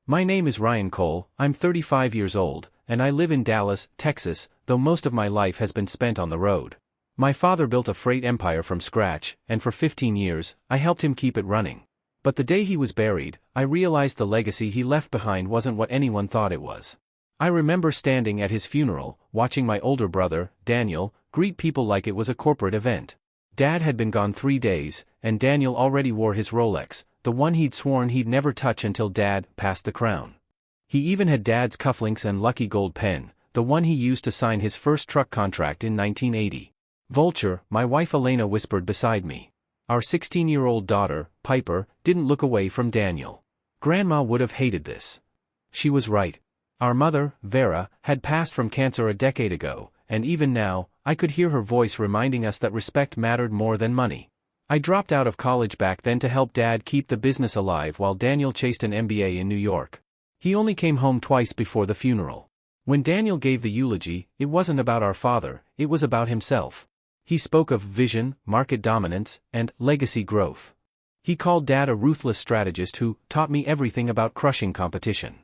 My name is Ryan Cole, I'm 35 years old, and I live in Dallas, Texas, though most of my life has been spent on the road. My father built a freight empire from scratch, and for 15 years, I helped him keep it running. But the day he was buried, I realized the legacy he left behind wasn't what anyone thought it was. I remember standing at his funeral, watching my older brother, Daniel, greet people like it was a corporate event. Dad had been gone 3 days, and Daniel already wore his Rolex, the one he'd sworn he'd never touch until Dad passed the crown. He even had Dad's cufflinks and lucky gold pen, the one he used to sign his first truck contract in 1980. Vulture, my wife Elena whispered beside me. Our 16-year-old daughter, Piper, didn't look away from Daniel. Grandma would have hated this. She was right. Our mother, Vera, had passed from cancer a decade ago, and even now, I could hear her voice reminding us that respect mattered more than money. I dropped out of college back then to help Dad keep the business alive while Daniel chased an MBA in New York. He only came home twice before the funeral. When Daniel gave the eulogy, it wasn't about our father, it was about himself. He spoke of vision, market dominance, and legacy growth. He called Dad a ruthless strategist who taught me everything about crushing competition.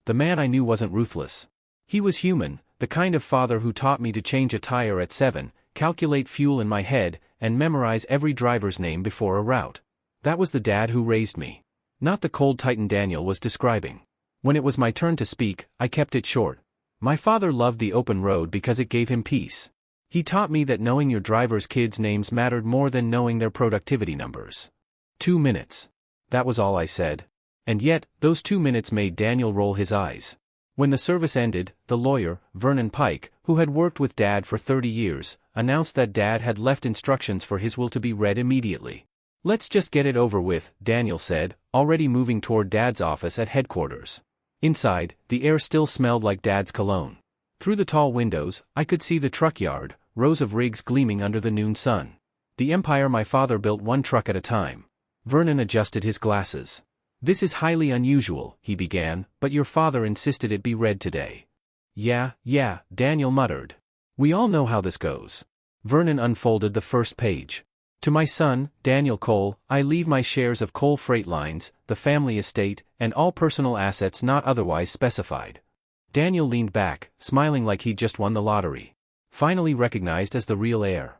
The man I knew wasn't ruthless. He was human, the kind of father who taught me to change a tire at 7, calculate fuel in my head, and memorize every driver's name before a route. That was the dad who raised me. Not the cold titan Daniel was describing. When it was my turn to speak, I kept it short. My father loved the open road because it gave him peace. He taught me that knowing your driver's kids' names mattered more than knowing their productivity numbers. 2 minutes. That was all I said. And yet, those 2 minutes made Daniel roll his eyes. When the service ended, the lawyer, Vernon Pike, who had worked with Dad for 30 years, announced that Dad had left instructions for his will to be read immediately. "Let's just get it over with," Daniel said, already moving toward Dad's office at headquarters. Inside, the air still smelled like Dad's cologne. Through the tall windows, I could see the truck yard, rows of rigs gleaming under the noon sun. The empire my father built one truck at a time. Vernon adjusted his glasses. "This is highly unusual," he began, "but your father insisted it be read today." Yeah, Daniel muttered. "We all know how this goes." Vernon unfolded the first page. "To my son, Daniel Cole, I leave my shares of Cole Freight Lines, the family estate, and all personal assets not otherwise specified." Daniel leaned back, smiling like he'd just won the lottery. Finally recognized as the real heir.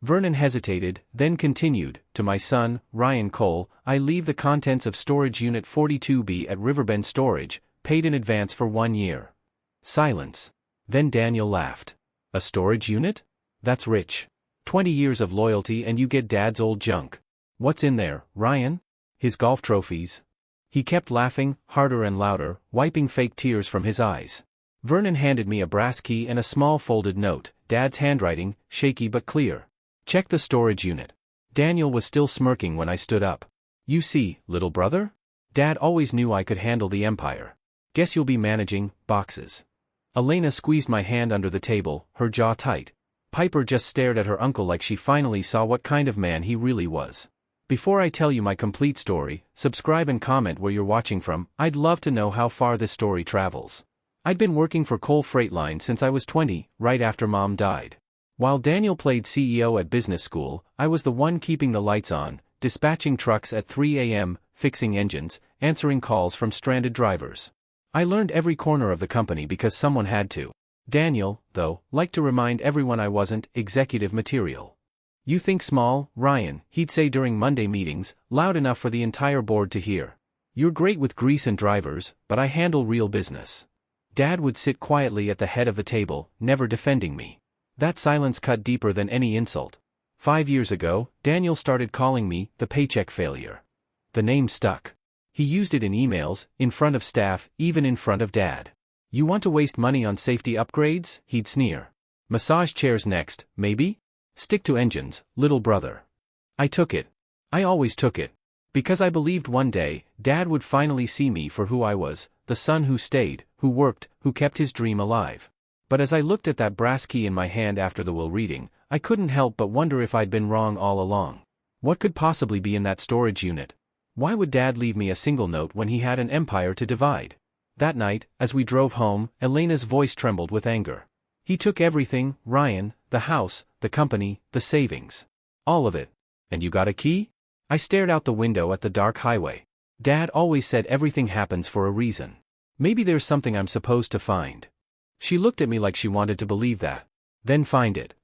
Vernon hesitated, then continued, "To my son, Ryan Cole, I leave the contents of Storage Unit 42B at Riverbend Storage, paid in advance for 1 year." Silence. Then Daniel laughed. "A storage unit? That's rich. 20 years of loyalty and you get Dad's old junk. What's in there, Ryan?" "His golf trophies." He kept laughing, harder and louder, wiping fake tears from his eyes. Vernon handed me a brass key and a small folded note, Dad's handwriting, shaky but clear. "Check the storage unit." Daniel was still smirking when I stood up. "You see, little brother? Dad always knew I could handle the empire. Guess you'll be managing boxes." Elena squeezed my hand under the table, her jaw tight. Piper just stared at her uncle like she finally saw what kind of man he really was. Before I tell you my complete story, subscribe and comment where you're watching from. I'd love to know how far this story travels. I'd been working for Cole Freight Line since I was 20, right after Mom died. While Daniel played CEO at business school, I was the one keeping the lights on, dispatching trucks at 3 a.m., fixing engines, answering calls from stranded drivers. I learned every corner of the company because someone had to. Daniel, though, liked to remind everyone I wasn't executive material. "You think small, Ryan," he'd say during Monday meetings, loud enough for the entire board to hear. "You're great with grease and drivers, but I handle real business." Dad would sit quietly at the head of the table, never defending me. That silence cut deeper than any insult. 5 years ago, Daniel started calling me the paycheck failure. The name stuck. He used it in emails, in front of staff, even in front of Dad. "You want to waste money on safety upgrades?" he'd sneer. "Massage chairs next, maybe? Stick to engines, little brother." I took it. I always took it. Because I believed one day, Dad would finally see me for who I was, the son who stayed, who worked, who kept his dream alive. But as I looked at that brass key in my hand after the will reading, I couldn't help but wonder if I'd been wrong all along. What could possibly be in that storage unit? Why would Dad leave me a single note when he had an empire to divide? That night, as we drove home, Elena's voice trembled with anger. "He took everything, Ryan, the house, the company, the savings. All of it. And you got a key?" I stared out the window at the dark highway. Dad always said everything happens for a reason. Maybe there's something I'm supposed to find. She looked at me like she wanted to believe that. Then find it.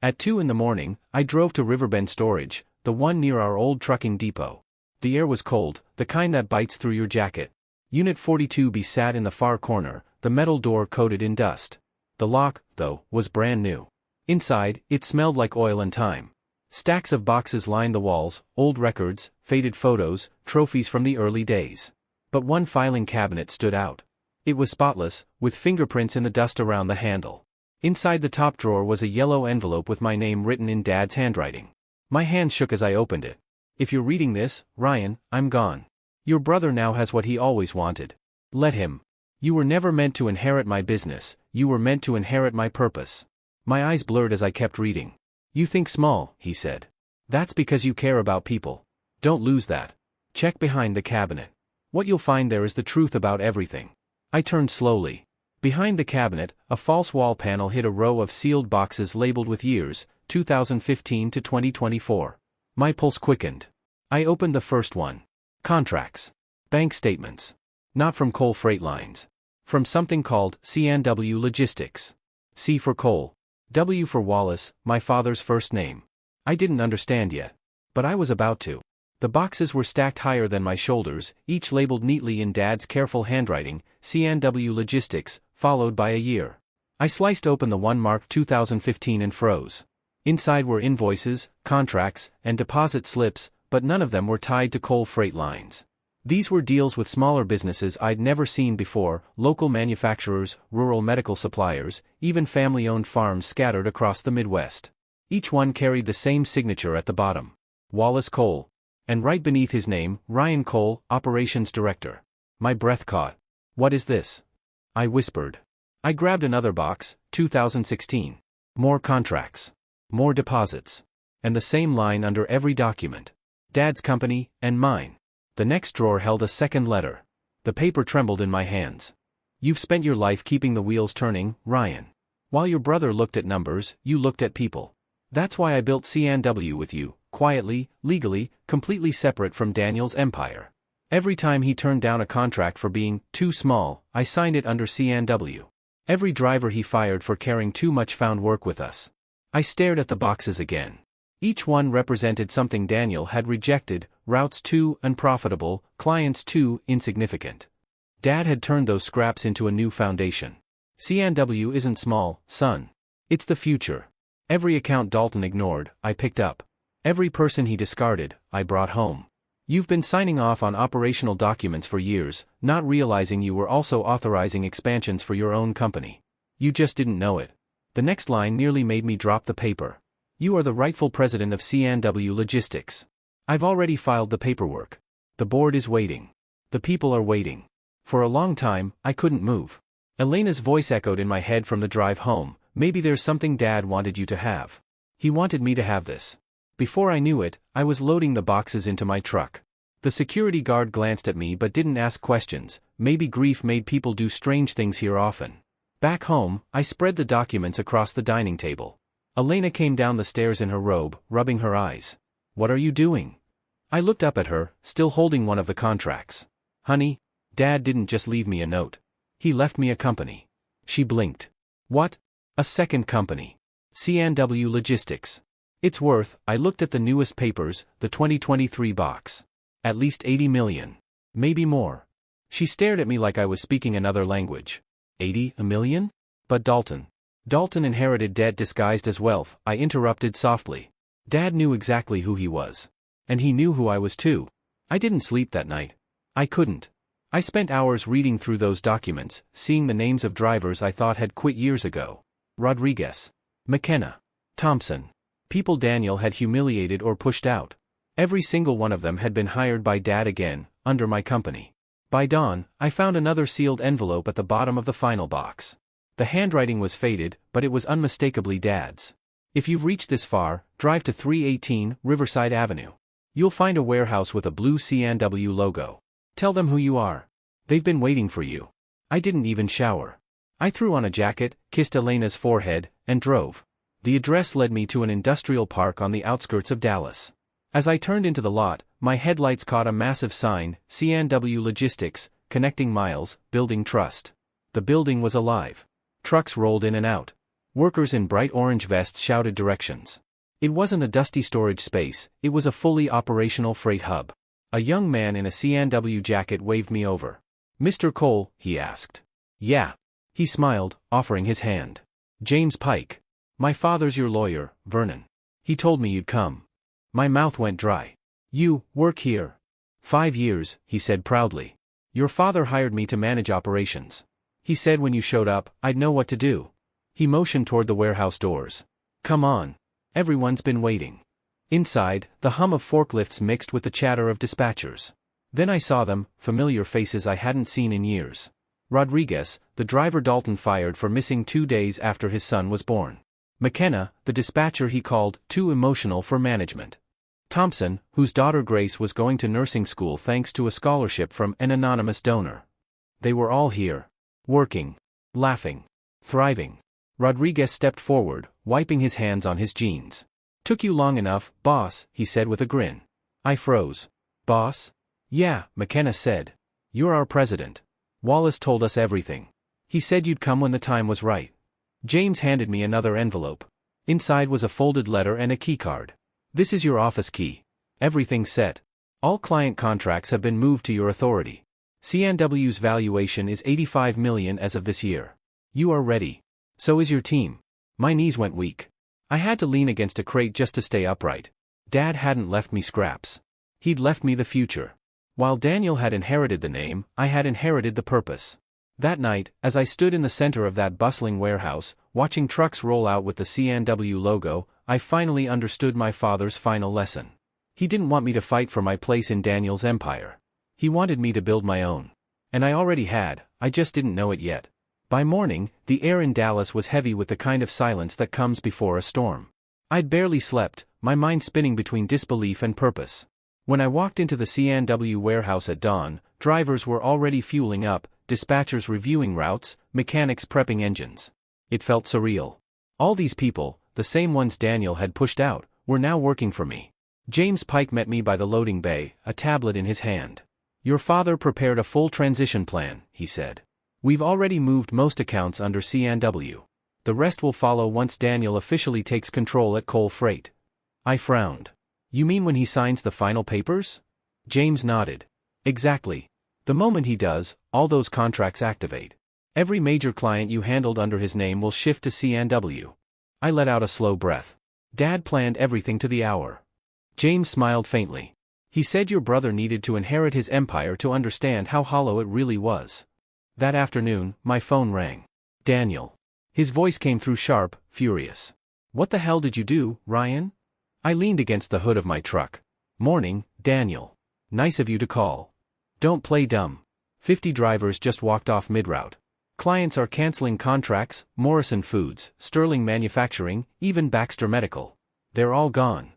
At 2 in the morning, I drove to Riverbend Storage, the one near our old trucking depot. The air was cold, the kind that bites through your jacket. Unit 42B sat in the far corner, the metal door coated in dust. The lock, though, was brand new. Inside, it smelled like oil and time. Stacks of boxes lined the walls, old records, faded photos, trophies from the early days. But one filing cabinet stood out. It was spotless, with fingerprints in the dust around the handle. Inside the top drawer was a yellow envelope with my name written in Dad's handwriting. My hand shook as I opened it. If you're reading this, Ryan, I'm gone. Your brother now has what he always wanted. Let him. You were never meant to inherit my business, you were meant to inherit my purpose. My eyes blurred as I kept reading. You think small, he said. That's because you care about people. Don't lose that. Check behind the cabinet. What you'll find there is the truth about everything. I turned slowly. Behind the cabinet, a false wall panel hid a row of sealed boxes labeled with years, 2015 to 2024. My pulse quickened. I opened the first one. Contracts. Bank statements. Not from Coal Freight Lines. From something called C&W Logistics. C for coal. W for Wallace, my father's first name. I didn't understand yet. But I was about to. The boxes were stacked higher than my shoulders, each labeled neatly in Dad's careful handwriting, C&W Logistics, followed by a year. I sliced open the one marked 2015 and froze. Inside were invoices, contracts, and deposit slips, but none of them were tied to Coal Freight Lines. These were deals with smaller businesses I'd never seen before, local manufacturers, rural medical suppliers, even family-owned farms scattered across the Midwest. Each one carried the same signature at the bottom. Wallace Cole. And right beneath his name, Ryan Cole, Operations Director. My breath caught. What is this? I whispered. I grabbed another box, 2016. More contracts. More deposits. And the same line under every document. Dad's company, and mine. The next drawer held a second letter. The paper trembled in my hands. You've spent your life keeping the wheels turning, Ryan. While your brother looked at numbers, you looked at people. That's why I built C&W with you, quietly, legally, completely separate from Daniel's empire. Every time he turned down a contract for being too small, I signed it under C&W. Every driver he fired for caring too much found work with us. I stared at the boxes again. Each one represented something Daniel had rejected, routes too unprofitable, clients too insignificant. Dad had turned those scraps into a new foundation. C&W isn't small, son. It's the future. Every account Dalton ignored, I picked up. Every person he discarded, I brought home. You've been signing off on operational documents for years, not realizing you were also authorizing expansions for your own company. You just didn't know it. The next line nearly made me drop the paper. You are the rightful president of C&W Logistics. I've already filed the paperwork. The board is waiting. The people are waiting. For a long time, I couldn't move. Elena's voice echoed in my head from the drive home. Maybe there's something Dad wanted you to have. He wanted me to have this. Before I knew it, I was loading the boxes into my truck. The security guard glanced at me but didn't ask questions. Maybe grief made people do strange things here often. Back home, I spread the documents across the dining table. Elena came down the stairs in her robe, rubbing her eyes. What are you doing? I looked up at her, still holding one of the contracts. Honey, Dad didn't just leave me a note. He left me a company. She blinked. What? A second company. C&W Logistics. It's worth, I looked at the newest papers, the 2023 box. At least 80 million. Maybe more. She stared at me like I was speaking another language. 80 million? But Dalton. Dalton inherited debt disguised as wealth, I interrupted softly. Dad knew exactly who he was. And he knew who I was too. I didn't sleep that night. I couldn't. I spent hours reading through those documents, seeing the names of drivers I thought had quit years ago. Rodriguez. McKenna. Thompson. People Daniel had humiliated or pushed out. Every single one of them had been hired by Dad again, under my company. By dawn, I found another sealed envelope at the bottom of the final box. The handwriting was faded, but it was unmistakably Dad's. If you've reached this far, drive to 318 Riverside Avenue. You'll find a warehouse with a blue C&W logo. Tell them who you are. They've been waiting for you. I didn't even shower. I threw on a jacket, kissed Elena's forehead, and drove. The address led me to an industrial park on the outskirts of Dallas. As I turned into the lot, my headlights caught a massive sign, CNW Logistics, connecting miles, building trust. The building was alive. Trucks rolled in and out. Workers in bright orange vests shouted directions. It wasn't a dusty storage space, it was a fully operational freight hub. A young man in a CNW jacket waved me over. "Mr. Cole?" he asked. "Yeah." He smiled, offering his hand. "James Pike. My father's your lawyer, Vernon. He told me you'd come." My mouth went dry. "You work here?" "5 years," he said proudly. "Your father hired me to manage operations. He said when you showed up, I'd know what to do." He motioned toward the warehouse doors. "Come on. Everyone's been waiting." Inside, the hum of forklifts mixed with the chatter of dispatchers. Then I saw them, familiar faces I hadn't seen in years. Rodriguez, the driver Dalton fired for missing 2 days after his son was born. McKenna, the dispatcher he called too emotional for management. Thompson, whose daughter Grace was going to nursing school thanks to a scholarship from an anonymous donor. They were all here. Working. Laughing. Thriving. Rodriguez stepped forward, wiping his hands on his jeans. "Took you long enough, boss," he said with a grin. I froze. "Boss?" "Yeah," McKenna said. "You're our president. Wallace told us everything. He said you'd come when the time was right." James handed me another envelope. Inside was a folded letter and a keycard. "This is your office key. Everything's set. All client contracts have been moved to your authority. CNW's valuation is $85 million as of this year. You are ready. So is your team." My knees went weak. I had to lean against a crate just to stay upright. Dad hadn't left me scraps. He'd left me the future. While Daniel had inherited the name, I had inherited the purpose. That night, as I stood in the center of that bustling warehouse, watching trucks roll out with the CNW logo, I finally understood my father's final lesson. He didn't want me to fight for my place in Daniel's empire. He wanted me to build my own. And I already had, I just didn't know it yet. By morning, the air in Dallas was heavy with the kind of silence that comes before a storm. I'd barely slept, my mind spinning between disbelief and purpose. When I walked into the CNW warehouse at dawn, drivers were already fueling up, dispatchers reviewing routes, mechanics prepping engines. It felt surreal. All these people, the same ones Daniel had pushed out, were now working for me. James Pike met me by the loading bay, a tablet in his hand. "Your father prepared a full transition plan," he said. "We've already moved most accounts under CNW. The rest will follow once Daniel officially takes control at Cole Freight." I frowned. "You mean when he signs the final papers?" James nodded. "Exactly. The moment he does, all those contracts activate. Every major client you handled under his name will shift to CNW." I let out a slow breath. Dad planned everything to the hour. James smiled faintly. "He said your brother needed to inherit his empire to understand how hollow it really was." That afternoon, my phone rang. "Daniel." His voice came through sharp, furious. "What the hell did you do, Ryan?" I leaned against the hood of my truck. "Morning, Daniel. Nice of you to call. Don't play dumb. 50 drivers just walked off mid-route. Clients are canceling contracts, Morrison Foods, Sterling Manufacturing, even Baxter Medical. They're all gone."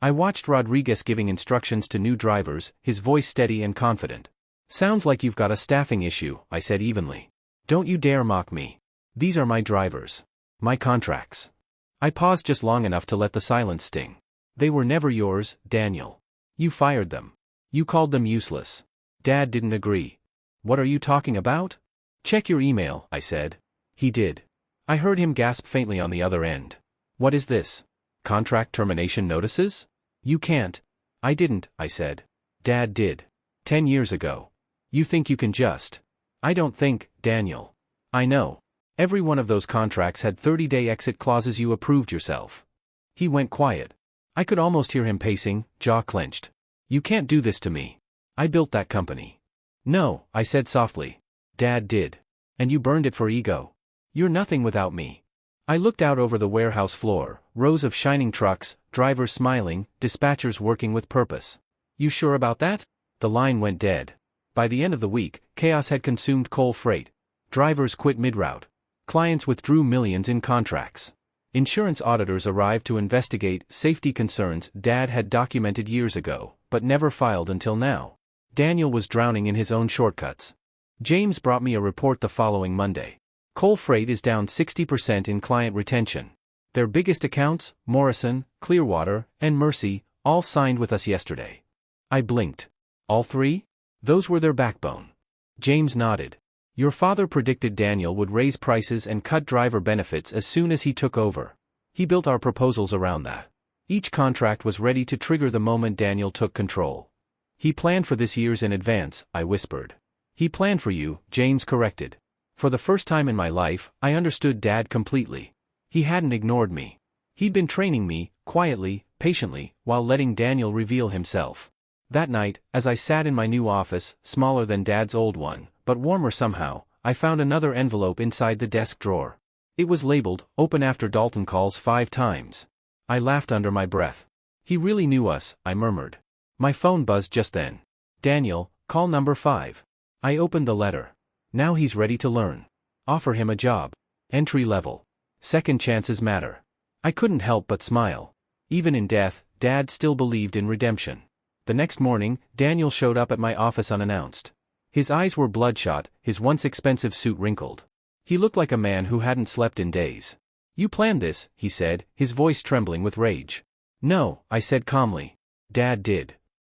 I watched Rodriguez giving instructions to new drivers, his voice steady and confident. "Sounds like you've got a staffing issue," I said evenly. "Don't you dare mock me. These are my drivers. My contracts." I paused just long enough to let the silence sting. "They were never yours, Daniel. You fired them. You called them useless." Dad didn't agree. "What are you talking about?" "Check your email," I said. He did. I heard him gasp faintly on the other end. "What is this? Contract termination notices?" "You can't." "I didn't," I said. "Dad did. 10 years ago. You think you can just—" "I don't think, Daniel. I know. Every one of those contracts had 30-day exit clauses. You approved yourself." He went quiet. I could almost hear him pacing, jaw clenched. "You can't do this to me. I built that company." "No," I said softly. "Dad did. And you burned it for ego. You're nothing without me." I looked out over the warehouse floor, rows of shining trucks, drivers smiling, dispatchers working with purpose. "You sure about that?" The line went dead. By the end of the week, chaos had consumed Cole Freight. Drivers quit mid-route. Clients withdrew millions in contracts. Insurance auditors arrived to investigate safety concerns Dad had documented years ago, but never filed until now. Daniel was drowning in his own shortcuts. James brought me a report the following Monday. Cole Freight is down 60% in client retention. Their biggest accounts, Morrison, Clearwater, and Mercy, all signed with us yesterday. I blinked. All three? Those were their backbone. James nodded. Your father predicted Daniel would raise prices and cut driver benefits as soon as he took over. He built our proposals around that. Each contract was ready to trigger the moment Daniel took control. He planned for this years in advance, I whispered. He planned for you, James corrected. For the first time in my life, I understood Dad completely. He hadn't ignored me. He'd been training me, quietly, patiently, while letting Daniel reveal himself. That night, as I sat in my new office, smaller than Dad's old one, but warmer somehow, I found another envelope inside the desk drawer. It was labeled, "Open after Dalton calls 5 times. I laughed under my breath. He really knew us, I murmured. My phone buzzed just then. Daniel, call number 5. I opened the letter. Now he's ready to learn. Offer him a job. Entry level. Second chances matter. I couldn't help but smile. Even in death, Dad still believed in redemption. The next morning, Daniel showed up at my office unannounced. His eyes were bloodshot, his once expensive suit wrinkled. He looked like a man who hadn't slept in days. You planned this, he said, his voice trembling with rage. No, I said calmly. Dad did.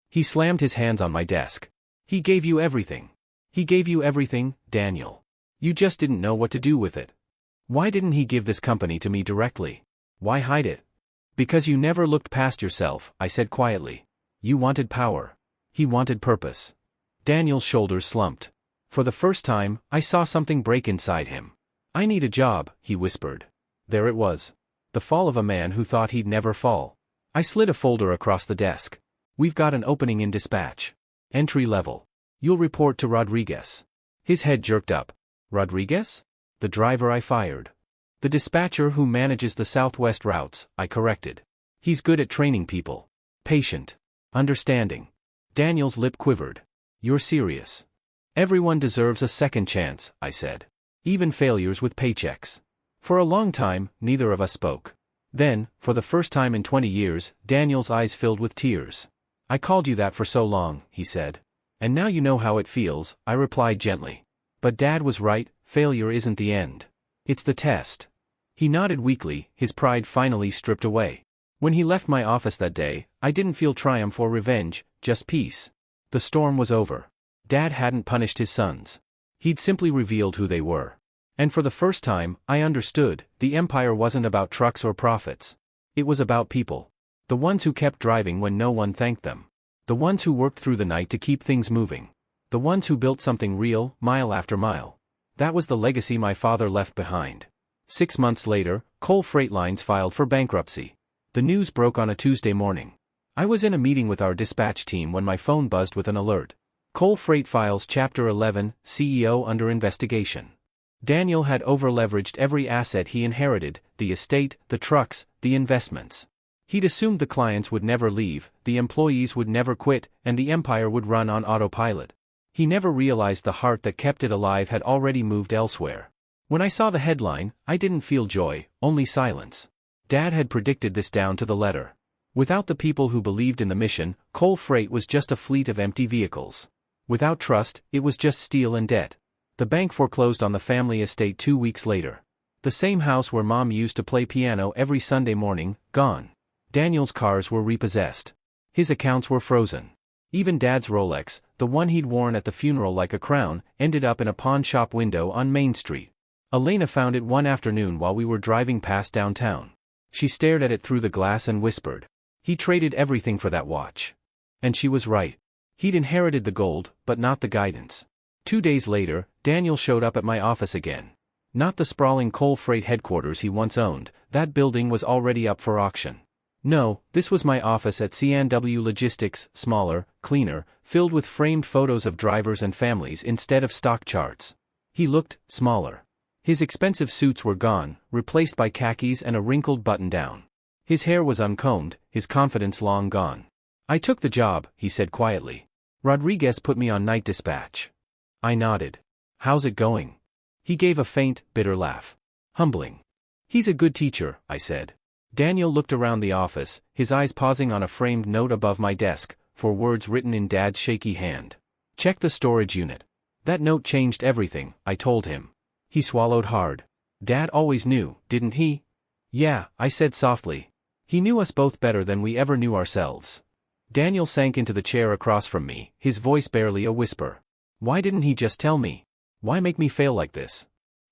He slammed his hands on my desk. He gave you everything. He gave you everything, Daniel. You just didn't know what to do with it. Why didn't he give this company to me directly? Why hide it? Because you never looked past yourself, I said quietly. You wanted power. He wanted purpose. Daniel's shoulders slumped. For the first time, I saw something break inside him. I need a job, he whispered. There it was. The fall of a man who thought he'd never fall. I slid a folder across the desk. We've got an opening in dispatch. Entry level. You'll report to Rodriguez. His head jerked up. Rodriguez? The driver I fired. The dispatcher who manages the Southwest routes, I corrected. He's good at training people. Patient. Understanding. Daniel's lip quivered. You're serious. Everyone deserves a second chance, I said. Even failures with paychecks. For a long time, neither of us spoke. Then, for the first time in 20 years, Daniel's eyes filled with tears. I called you that for so long, he said. And now you know how it feels, I replied gently. But Dad was right, failure isn't the end. It's the test. He nodded weakly, his pride finally stripped away. When he left my office that day, I didn't feel triumph or revenge, just peace. The storm was over. Dad hadn't punished his sons. He'd simply revealed who they were. And for the first time, I understood, the empire wasn't about trucks or profits. It was about people. The ones who kept driving when no one thanked them. The ones who worked through the night to keep things moving. The ones who built something real, mile after mile. That was the legacy my father left behind. 6 months later, Coal Freight Lines filed for bankruptcy. The news broke on a Tuesday morning. I was in a meeting with our dispatch team when my phone buzzed with an alert. Coal Freight files Chapter 11, CEO under investigation. Daniel had overleveraged every asset he inherited, the estate, the trucks, the investments. He'd assumed the clients would never leave, the employees would never quit, and the empire would run on autopilot. He never realized the heart that kept it alive had already moved elsewhere. When I saw the headline, I didn't feel joy, only silence. Dad had predicted this down to the letter. Without the people who believed in the mission, Coal Freight was just a fleet of empty vehicles. Without trust, it was just steel and debt. The bank foreclosed on the family estate 2 weeks later. The same house where Mom used to play piano every Sunday morning, gone. Daniel's cars were repossessed. His accounts were frozen. Even Dad's Rolex, the one he'd worn at the funeral like a crown, ended up in a pawn shop window on Main Street. Elena found it one afternoon while we were driving past downtown. She stared at it through the glass and whispered, "He traded everything for that watch." And she was right. He'd inherited the gold, but not the guidance. 2 days later, Daniel showed up at my office again. Not the sprawling Coal Freight headquarters he once owned, that building was already up for auction. No, this was my office at C&W Logistics, smaller, cleaner, filled with framed photos of drivers and families instead of stock charts. He looked smaller. His expensive suits were gone, replaced by khakis and a wrinkled button-down. His hair was uncombed, his confidence long gone. "I took the job," he said quietly. "Rodriguez put me on night dispatch." I nodded. "How's it going?" He gave a faint, bitter laugh. "Humbling." "He's a good teacher," I said. Daniel looked around the office, his eyes pausing on a framed note above my desk, for words written in Dad's shaky hand. "Check the storage unit." That note changed everything, I told him. He swallowed hard. "Dad always knew, didn't he?" "Yeah," I said softly. He knew us both better than we ever knew ourselves. Daniel sank into the chair across from me, his voice barely a whisper. Why didn't he just tell me? Why make me fail like this?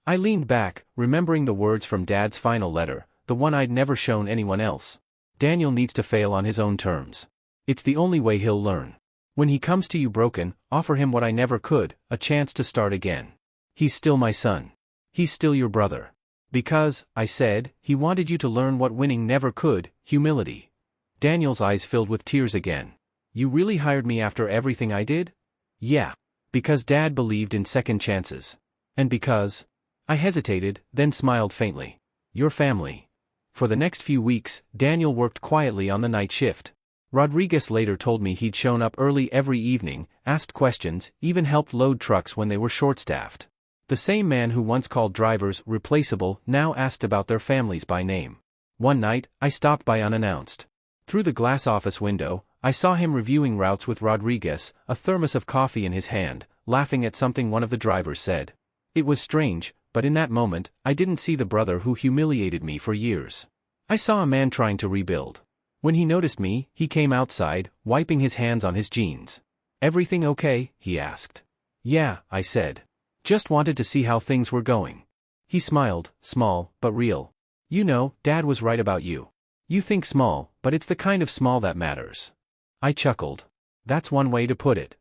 I leaned back, remembering the words from Dad's final letter, the one I'd never shown anyone else. Daniel needs to fail on his own terms. It's the only way he'll learn. When he comes to you broken, offer him what I never could, a chance to start again. He's still my son. He's still your brother. Because, I said, he wanted you to learn what winning never could, humility. Daniel's eyes filled with tears again. You really hired me after everything I did? Yeah. Because Dad believed in second chances. And because... I hesitated, then smiled faintly. Your family. For the next few weeks, Daniel worked quietly on the night shift. Rodriguez later told me he'd shown up early every evening, asked questions, even helped load trucks when they were short-staffed. The same man who once called drivers replaceable now asked about their families by name. One night, I stopped by unannounced. Through the glass office window, I saw him reviewing routes with Rodriguez, a thermos of coffee in his hand, laughing at something one of the drivers said. It was strange, but in that moment, I didn't see the brother who humiliated me for years. I saw a man trying to rebuild. When he noticed me, he came outside, wiping his hands on his jeans. Everything okay? He asked. Yeah, I said. Just wanted to see how things were going. He smiled, small, but real. You know, Dad was right about you. You think small, but it's the kind of small that matters. I chuckled. That's one way to put it.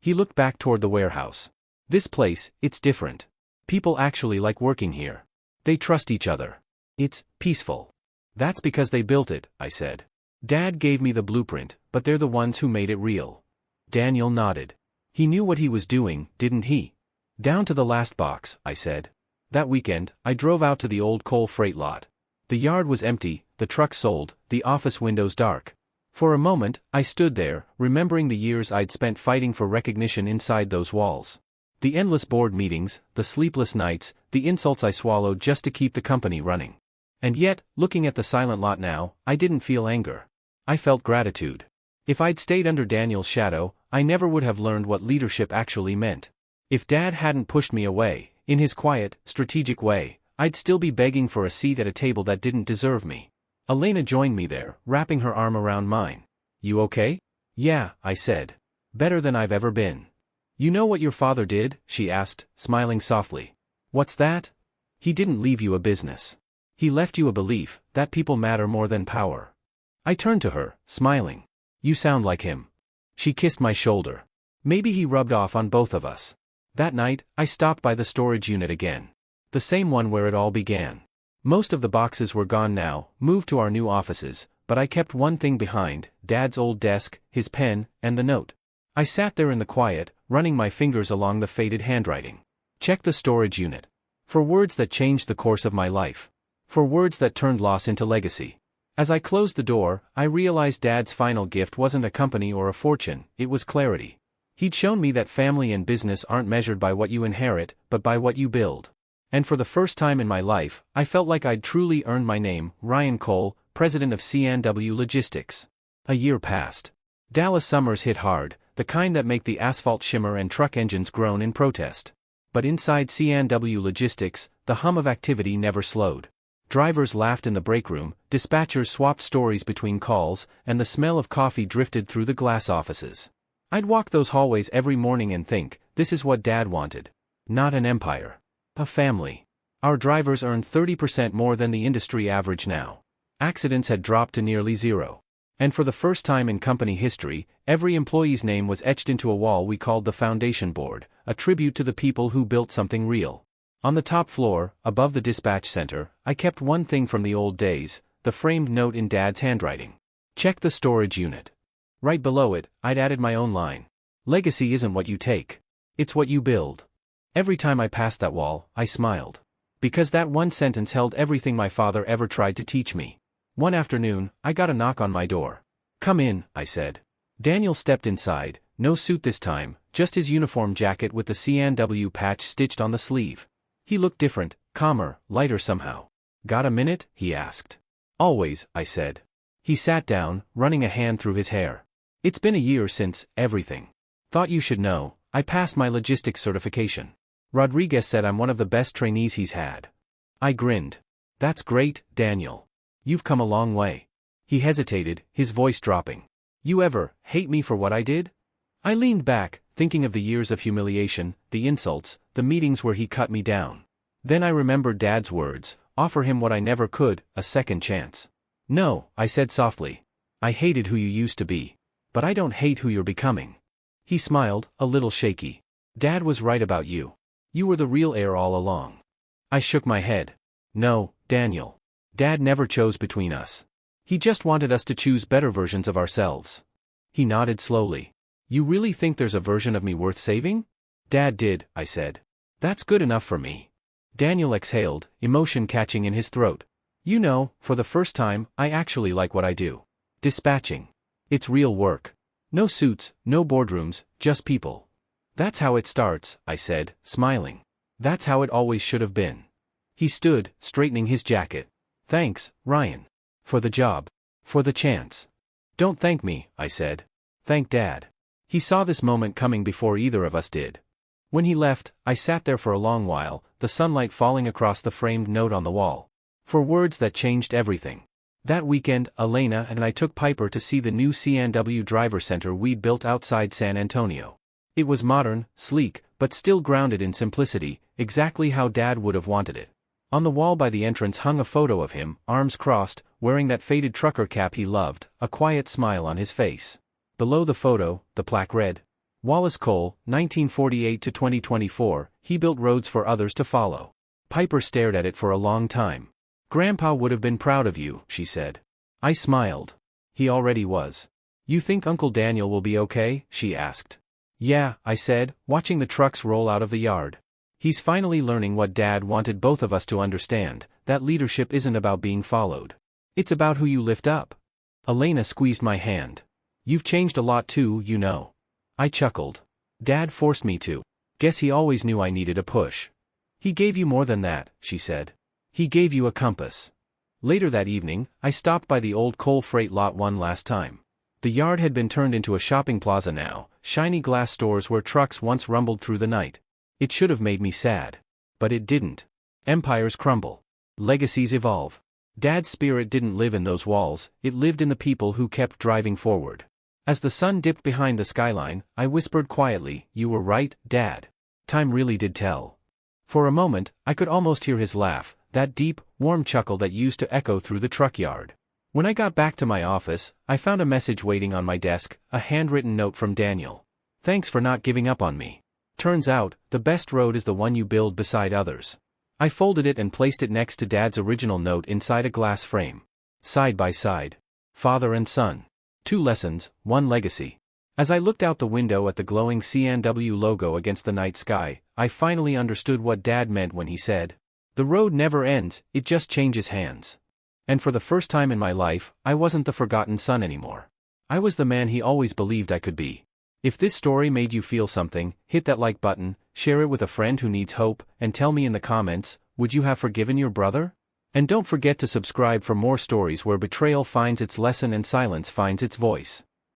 He looked back toward the warehouse. This place, it's different. People actually like working here. They trust each other. It's peaceful. That's because they built it, I said. Dad gave me the blueprint, but they're the ones who made it real. Daniel nodded. He knew what he was doing, didn't he? Down to the last box, I said. That weekend, I drove out to the old coal freight lot. The yard was empty, the truck sold, the office windows dark. For a moment, I stood there, remembering the years I'd spent fighting for recognition inside those walls. The endless board meetings, the sleepless nights, the insults I swallowed just to keep the company running. And yet, looking at the silent lot now, I didn't feel anger. I felt gratitude. If I'd stayed under Daniel's shadow, I never would have learned what leadership actually meant. If Dad hadn't pushed me away, in his quiet, strategic way, I'd still be begging for a seat at a table that didn't deserve me. Elena joined me there, wrapping her arm around mine. You okay? Yeah, I said. Better than I've ever been. You know what your father did? She asked, smiling softly. What's that? He didn't leave you a business. He left you a belief that people matter more than power. I turned to her, smiling. You sound like him. She kissed my shoulder. Maybe he rubbed off on both of us. That night, I stopped by the storage unit again. The same one where it all began. Most of the boxes were gone now, moved to our new offices, but I kept one thing behind, Dad's old desk, his pen, and the note. I sat there in the quiet, running my fingers along the faded handwriting. Check the storage unit. For words that changed the course of my life. For words that turned loss into legacy. As I closed the door, I realized Dad's final gift wasn't a company or a fortune, it was clarity. He'd shown me that family and business aren't measured by what you inherit, but by what you build. And for the first time in my life, I felt like I'd truly earned my name, Ryan Cole, president of C&W Logistics. A year passed. Dallas summers hit hard, the kind that make the asphalt shimmer and truck engines groan in protest. But inside C&W Logistics, the hum of activity never slowed. Drivers laughed in the break room, dispatchers swapped stories between calls, and the smell of coffee drifted through the glass offices. I'd walk those hallways every morning and think, this is what Dad wanted. Not an empire. A family. Our drivers earned 30% more than the industry average now. Accidents had dropped to nearly zero. And for the first time in company history, every employee's name was etched into a wall we called the foundation board, a tribute to the people who built something real. On the top floor, above the dispatch center, I kept one thing from the old days, the framed note in Dad's handwriting. Check the storage unit. Right below it, I'd added my own line. Legacy isn't what you take. It's what you build. Every time I passed that wall, I smiled. Because that one sentence held everything my father ever tried to teach me. One afternoon, I got a knock on my door. Come in, I said. Daniel stepped inside, no suit this time, just his uniform jacket with the C&W patch stitched on the sleeve. He looked different, calmer, lighter somehow. Got a minute? He asked. Always, I said. He sat down, running a hand through his hair. It's been a year since everything. Thought you should know, I passed my logistics certification. Rodriguez said I'm one of the best trainees he's had. I grinned. That's great, Daniel. You've come a long way. He hesitated, his voice dropping. You ever hate me for what I did? I leaned back, thinking of the years of humiliation, the insults, the meetings where he cut me down. Then I remembered Dad's words, offer him what I never could, a second chance. No, I said softly. I hated who you used to be. But I don't hate who you're becoming. He smiled, a little shaky. Dad was right about you. You were the real heir all along. I shook my head. No, Daniel. Dad never chose between us. He just wanted us to choose better versions of ourselves. He nodded slowly. You really think there's a version of me worth saving? Dad did, I said. That's good enough for me. Daniel exhaled, emotion catching in his throat. You know, for the first time, I actually like what I do. Dispatching. It's real work. No suits, no boardrooms, just people. That's how it starts, I said, smiling. That's how it always should have been. He stood, straightening his jacket. Thanks, Ryan. For the job. For the chance. Don't thank me, I said. Thank Dad. He saw this moment coming before either of us did. When he left, I sat there for a long while, the sunlight falling across the framed note on the wall. For words that changed everything. That weekend, Elena and I took Piper to see the new C&W Driver Center we'd built outside San Antonio. It was modern, sleek, but still grounded in simplicity, exactly how Dad would have wanted it. On the wall by the entrance hung a photo of him, arms crossed, wearing that faded trucker cap he loved, a quiet smile on his face. Below the photo, the plaque read, Wallace Cole, 1948 to 2024, he built roads for others to follow. Piper stared at it for a long time. Grandpa would have been proud of you, she said. I smiled. He already was. You think Uncle Daniel will be okay? She asked. Yeah, I said, watching the trucks roll out of the yard. He's finally learning what Dad wanted both of us to understand, that leadership isn't about being followed. It's about who you lift up. Elena squeezed my hand. You've changed a lot too, you know. I chuckled. Dad forced me to. Guess he always knew I needed a push. He gave you more than that, she said. He gave you a compass. Later that evening, I stopped by the old coal freight lot one last time. The yard had been turned into a shopping plaza now, shiny glass stores where trucks once rumbled through the night. It should have made me sad. But it didn't. Empires crumble. Legacies evolve. Dad's spirit didn't live in those walls, it lived in the people who kept driving forward. As the sun dipped behind the skyline, I whispered quietly, You were right, Dad. Time really did tell. For a moment, I could almost hear his laugh, that deep, warm chuckle that used to echo through the truck yard. When I got back to my office, I found a message waiting on my desk, a handwritten note from Daniel. Thanks for not giving up on me. Turns out, the best road is the one you build beside others. I folded it and placed it next to Dad's original note inside a glass frame. Side by side. Father and son. 2 lessons, 1 legacy. As I looked out the window at the glowing C&W logo against the night sky, I finally understood what Dad meant when he said, The road never ends, it just changes hands. And for the first time in my life, I wasn't the forgotten son anymore. I was the man he always believed I could be. If this story made you feel something, hit that like button, share it with a friend who needs hope, and tell me in the comments, would you have forgiven your brother? And don't forget to subscribe for more stories where betrayal finds its lesson and silence finds its voice.